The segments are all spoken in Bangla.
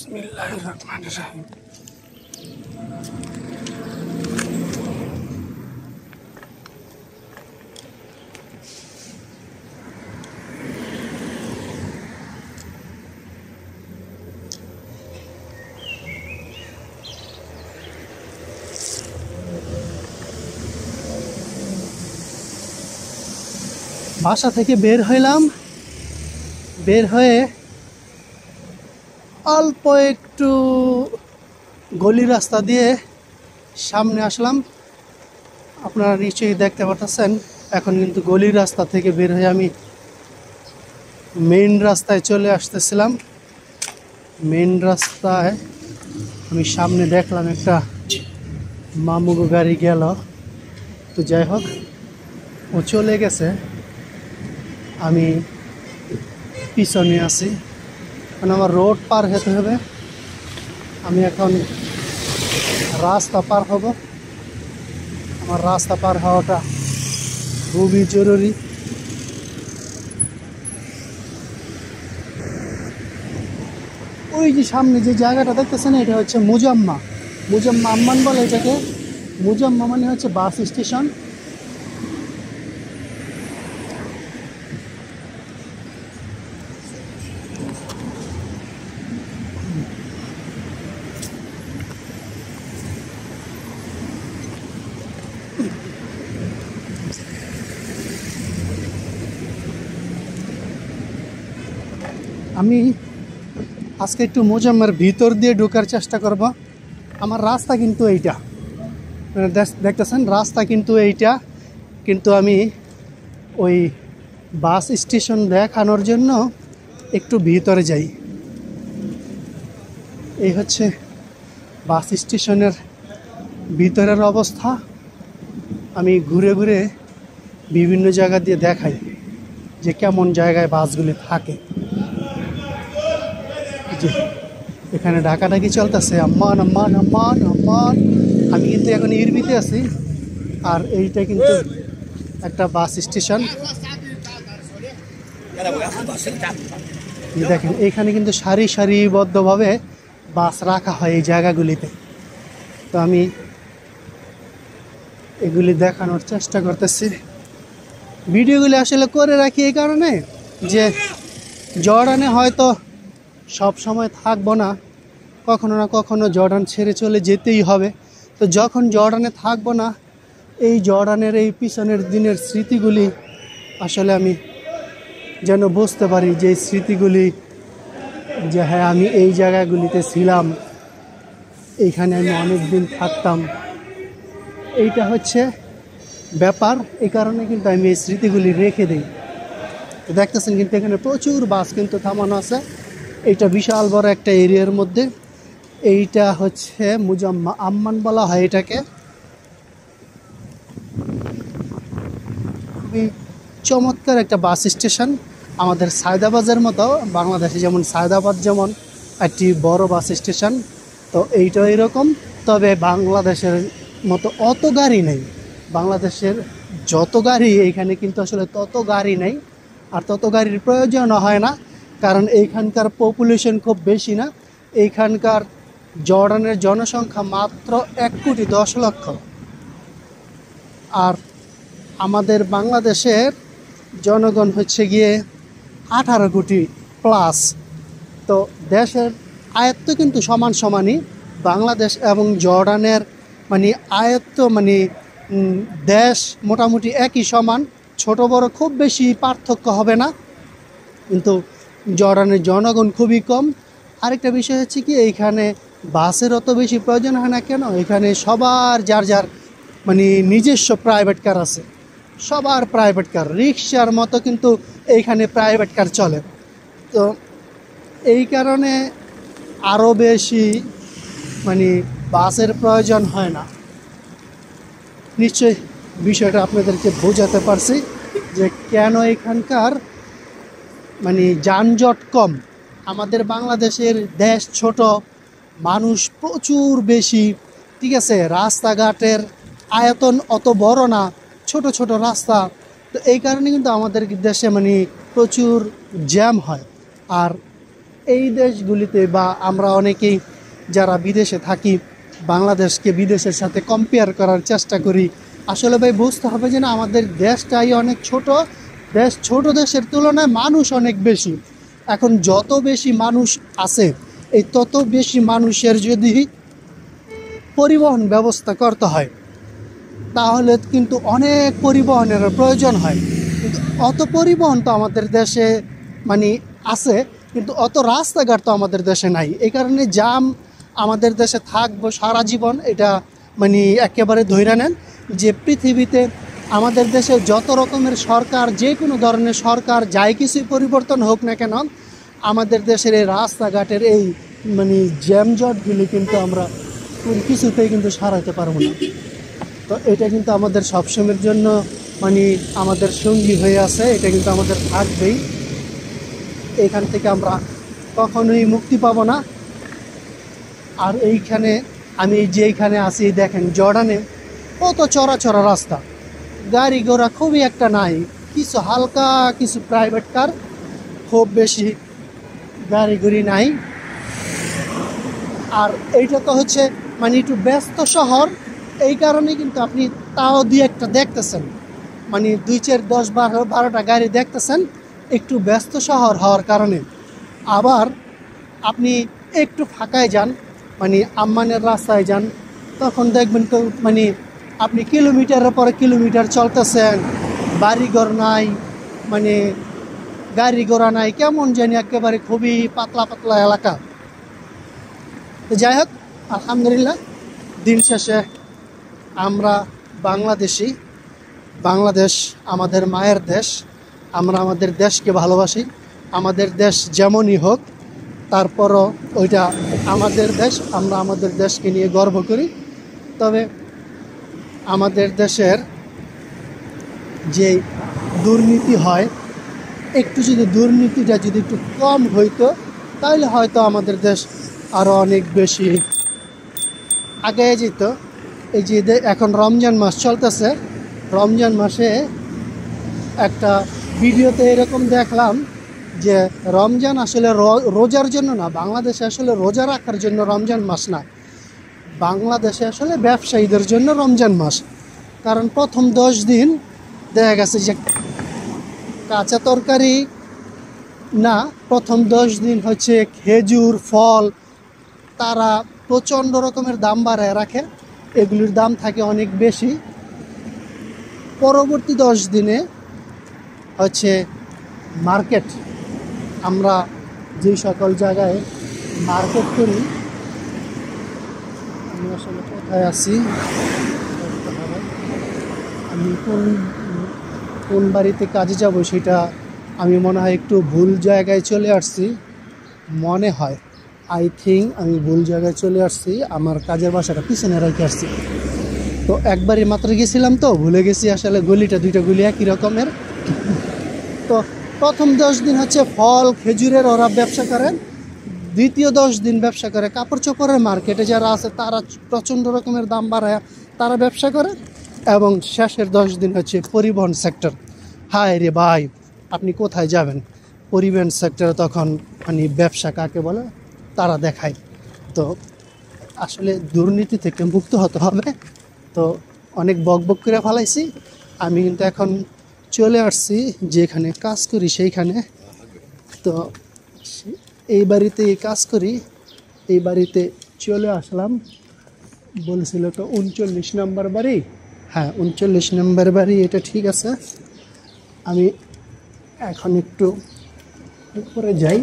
বিসমিল্লাহিররহমানিররহিম। বাসা থেকে বের হইলাম, বের হয়ে অল্প একটু গলি রাস্তা দিয়ে সামনে আসলাম। আপনারা নিশ্চয়ই দেখতে পাচ্ছেন, এখন কিন্তু গলির রাস্তা থেকে বের হয়ে আমি মেইন রাস্তায় চলে আসতেছিলাম। মেইন রাস্তায় আমি সামনে দেখলাম একটা মামুগো গাড়ি গেল, তো যাই হোক ও চলে গেছে, আমি পিছনে আছি। কারণ আমার রোড পার হতে হবে, আমি এখন রাস্তা পার হব। আমার রাস্তা পার হওয়াটা খুবই জরুরি। ওই যে সামনে যে জায়গাটা দেখতেছেন, এটা হচ্ছে মুজাম্মা আম্মান বলে এটাকে। মুজাম্মা মানে হচ্ছে বাস স্টেশন। আমি আজকে একটু মুজাম্মার ভিতর দিয়ে ঢোকার চেষ্টা করব। আমার রাস্তা কিন্তু এইটা, দেখতেছেন রাস্তা কিন্তু এইটা, কিন্তু আমি ওই বাস স্টেশন দেখানোর জন্য একটু ভিতরে যাই। এই হচ্ছে বাস স্টেশনের ভিতরের অবস্থা। আমি ঘুরে ঘুরে বিভিন্ন জায়গা দিয়ে দেখাই যে কেমন জায়গায় বাসগুলি থাকে। যে এখানে ডাকাডাকি চলতেছে, আম্মান আম্মান আম্মান আম্মান। আমি কিন্তু এখন ইরবিতে আছি, আর এইটা কিন্তু একটা বাস স্টেশন। দেখেন এইখানে কিন্তু সারিবদ্ধভাবে বাস রাখা হয় এই জায়গাগুলিতে। তো আমি এগুলি দেখানোর চেষ্টা করতেছি। ভিডিওগুলি আসলে করে রাখি এই কারণে যে জর্ডানে হয়তো সব সময় থাকবো না, কখনো না কখনো জর্ডান ছেড়ে চলে যেতেই হবে। তো যখন জর্ডানে থাকবো না, এই জর্ডানের এই পিছনের দিনের স্মৃতিগুলি আসলে আমি যেন বুঝতে পারি, যে স্মৃতিগুলি যে হ্যাঁ আমি এই জায়গাগুলিতে ছিলাম, এইখানে আমি অনেক দিন থাকতাম, এইটা হচ্ছে ব্যাপার। এই কারণে কিন্তু আমি এই স্মৃতিগুলি রেখে দিই। দেখতেছেন কিন্তু এখানে প্রচুর বাস কিন্তু থামানো আছে। এইটা বিশাল বড় একটা এরিয়ার মধ্যে। এইটা হচ্ছে মুজাম্মা আম্মান বলা হয় এটাকে। খুবই চমৎকার একটা বাস স্টেশন, আমাদের সায়দাবাদের মতো। বাংলাদেশে যেমন সায়দাবাদ যেমন একটি বড় বাস স্টেশন, তো এইটাও এরকম। তবে বাংলাদেশের মতো অত গাড়ি নেই। বাংলাদেশের যত গাড়ি, এইখানে কিন্তু আসলে তত গাড়ি নেই, আর তত গাড়ির প্রয়োজনও হয় না, কারণ এইখানকার পপুলেশন খুব বেশি না। এইখানকার জর্ডানের জনসংখ্যা মাত্র 1,10,00,000। আর আমাদের বাংলাদেশের জনগণ হচ্ছে গিয়ে 18 কোটি প্লাস। তো দেশের আয়ত্ত কিন্তু সমানই। বাংলাদেশ এবং জর্ডানের মানে আয়ত্ত মানে দেশ মোটামুটি একই সমান, ছোট বড় খুব বেশি পার্থক্য হবে না, কিন্তু জর্ডানের জনগণ খুবই কম। আরেকটা বিষয় হচ্ছে কি, এইখানে বাসের অত বেশি প্রয়োজন হয় না কেন, এখানে সবার যার যার মানে নিজস্ব প্রাইভেট কার আছে, সবার প্রাইভেট কার, রিক্সার মতো কিন্তু এইখানে প্রাইভেট কার চলে। তো এই কারণে আরও বেশি মানে বাসের প্রয়োজন হয় না। নিশ্চয়ই বিষয়টা আপনাদেরকে বোঝাতে পারছি যে কেন এখানকার মানে যানজট কম। আমাদের বাংলাদেশের দেশ ছোট, মানুষ প্রচুর বেশি, ঠিক আছে, রাস্তাঘাটের আয়তন অত বড় না, ছোট ছোট রাস্তা। তো এই কারণে কিন্তু আমাদের দেশে মানে প্রচুর জ্যাম হয়। আর এই দেশগুলিতে বা আমরা অনেকেই যারা বিদেশে থাকি বাংলাদেশকে বিদেশের সাথে কম্পেয়ার করার চেষ্টা করি। আসলে ভাই বুঝতে হবে যে না, আমাদের দেশটাই অনেক ছোট দেশ, ছোট দেশের তুলনায় মানুষ অনেক বেশি। এখন যত বেশি মানুষ আছে, এই তত বেশি মানুষের যদি পরিবহন ব্যবস্থা করতে হয় তাহলে কিন্তু অনেক পরিবহনের প্রয়োজন হয়। কিন্তু অত পরিবহন তো আমাদের দেশে মানে আছে, কিন্তু অত রাস্তাঘাট তো আমাদের দেশে নাই। এই কারণে জাম আমাদের দেশে থাকবো সারা জীবন, এটা মানে একেবারে ধইরা নেন যে পৃথিবীতে আমাদের দেশে যত রকমের সরকার, যে কোনো ধরনের সরকার, যাই কিছুই পরিবর্তন হোক না কেন, আমাদের দেশের এই রাস্তাঘাটের এই মানে জ্যামজটগুলি কিন্তু আমরা কোনো কিছুতেই কিন্তু সারাইতে পারবো না। তো এটা কিন্তু আমাদের সবসময়ের জন্য মানে আমাদের সঙ্গী হয়ে আছে, এটা কিন্তু আমাদের থাকবেই। এখান থেকে আমরা কখনোই মুক্তি পাবো না। আর এইখানে আমি যেইখানে আছি দেখেন, জর্ডানে কত চড়া চড়া রাস্তা, গাড়ি ঘোড়া খুবই একটা নাই, কিছু হালকা কিছু প্রাইভেট কার, খুব বেশি গাড়ি ঘুড়ি নাই। আর এইটা তো হচ্ছে মানে একটু ব্যস্ত শহর, এই কারণে কিন্তু আপনি তাও দিয়ে একটা দেখতেছেন, মানে 2, 4, 10, 12টা গাড়ি দেখতেছেন, একটু ব্যস্ত শহর হওয়ার কারণে। আবার আপনি একটু ফাঁকায় যান, মানে আম্মানের রাস্তায় যান, তখন দেখবেন তো মানে আপনি কিলোমিটারের পরে কিলোমিটার চলতেছেন, বাড়িঘর নাই, মানে গাড়ি ঘোড়া নাই, কেমন জানি একেবারে খুবই পাতলা পাতলা এলাকা। তো যাই হোক, আলহামদুলিল্লাহ দিন শেষে আমরা বাংলাদেশি, বাংলাদেশ আমাদের মায়ের দেশ, আমরা আমাদের দেশকে ভালোবাসি। আমাদের দেশ যেমনই হোক তারপরও ওইটা আমাদের দেশ, আমরা আমাদের দেশকে নিয়ে গর্ব করি। তবে আমাদের দেশের যে দুর্নীতি হয়, একটু যদি দুর্নীতিটা যদি একটু কম হইতো তাহলে হয়তো আমাদের দেশ আরও অনেক বেশি আগে যেত। এই যে এখন রমজান মাস চলতেছে, রমজান মাসে একটা ভিডিওতে এরকম দেখলাম যে রমজান আসলে রোজার জন্য না, বাংলাদেশে আসলে রোজা রাখার জন্য রমজান মাস না, বাংলাদেশে আসলে ব্যবসায়ীদের জন্য রমজান মাস। কারণ প্রথম 10 দিন দেখা গেছে যে কাঁচা তরকারি না, প্রথম 10 দিন হচ্ছে খেজুর ফল তারা প্রচণ্ড রকমের দাম বাড়ায় রাখে, এগুলির দাম থাকে অনেক বেশি। পরবর্তী 10 দিনে হচ্ছে মার্কেট, আমরা যে সকল জায়গায় মার্কেট করি, আমি আসলে কোথায় আছি, আমি কোন বাড়িতে কাজে যাব সেটা আমি মনে হয় একটু ভুল জায়গায় চলে আসছি, মনে হয় আই থিঙ্ক আমি ভুল জায়গায় চলে আসছি, আমার কাজের বাসাটা পিছনে রেখে আসছি। তো একবারই মাত্র গেছিলাম তো ভুলে গেছি আসলে, গলিটা 2টা গলি একই রকমের। তো প্রথম 10 দিন হচ্ছে ফল খেজুরের ওরা ব্যবসা করেন, দ্বিতীয় 10 দিন ব্যবসা করে কাপড় চোপড়ের মার্কেটে যারা আছে তারা প্রচণ্ড রকমের দাম বাড়ায় তারা ব্যবসা করে, এবং শেষের 10 দিন হচ্ছে পরিবহন সেক্টর। হায় রে ভাই, আপনি কোথায় যাবেন, পরিবহন সেক্টরে তখন মানে ব্যবসা কাকে বলে তারা দেখায়। তো আসলে দুর্নীতি থেকে মুক্ত হতে হবে। তো অনেক বকবক করে ফেলাইছি, আমি কিন্তু এখন চলে আসছি যেখানে কাজ করি সেইখানে। তো এই বাড়িতে কাজ করি, এই বাড়িতে চলে আসলাম, বলেছিল তো 39 নম্বর বাড়ি, হ্যাঁ 39 নম্বর বাড়ি, এটা ঠিক আছে। আমি এখন একটু উপরে যাই,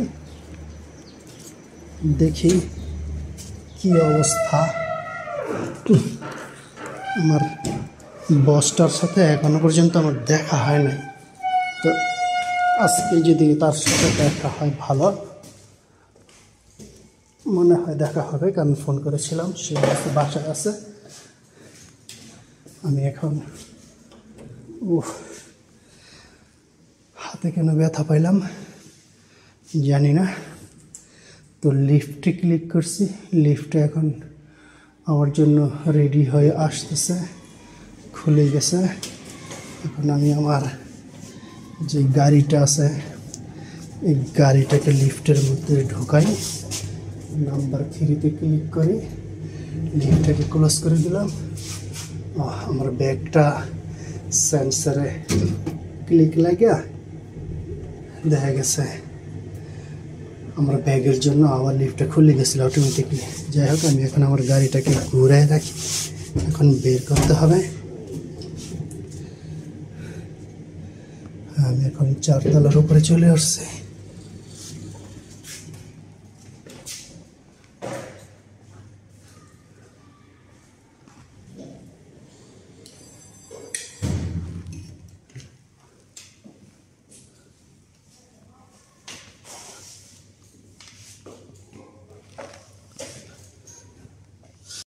দেখি কি অবস্থা। আমার বসটার সাথে এখনো পর্যন্ত আমার দেখা হয় নাই, তো আজকে যদি তার সাথে দেখা হয় ভালো, মনে হয় দেখা হবে, কারণ ফোন করেছিলাম, সে বাসায় আছে। আমি এখন হাতে কেন ব্যথা পাইলাম জানি না। তো লিফটে ক্লিক করছি, লিফটে এখন আমার জন্য রেডি হয়ে আসতেছে, খুলে গেছে। এখন আমি আমার যে গাড়িটা আছে এই গাড়িটাকে লিফটের মধ্যে ঢোকাই, নাম্বার 3-তে ক্লিক করি, লিফটটাকে ক্লোজ করে দিলাম। আমার ব্যাগটা সেন্সরে ক্লিক লাগিয়া দেখা গেছে আমার ব্যাগের জন্য আবার লিফটটা খুলে গেছিল অটোমেটিকলি। যাই হোক, আমি এখন আমার গাড়িটাকে ঘুরায় রাখি, এখন বের করতে হবে। আমি এখন 4 তলার উপরে চলে আসছি।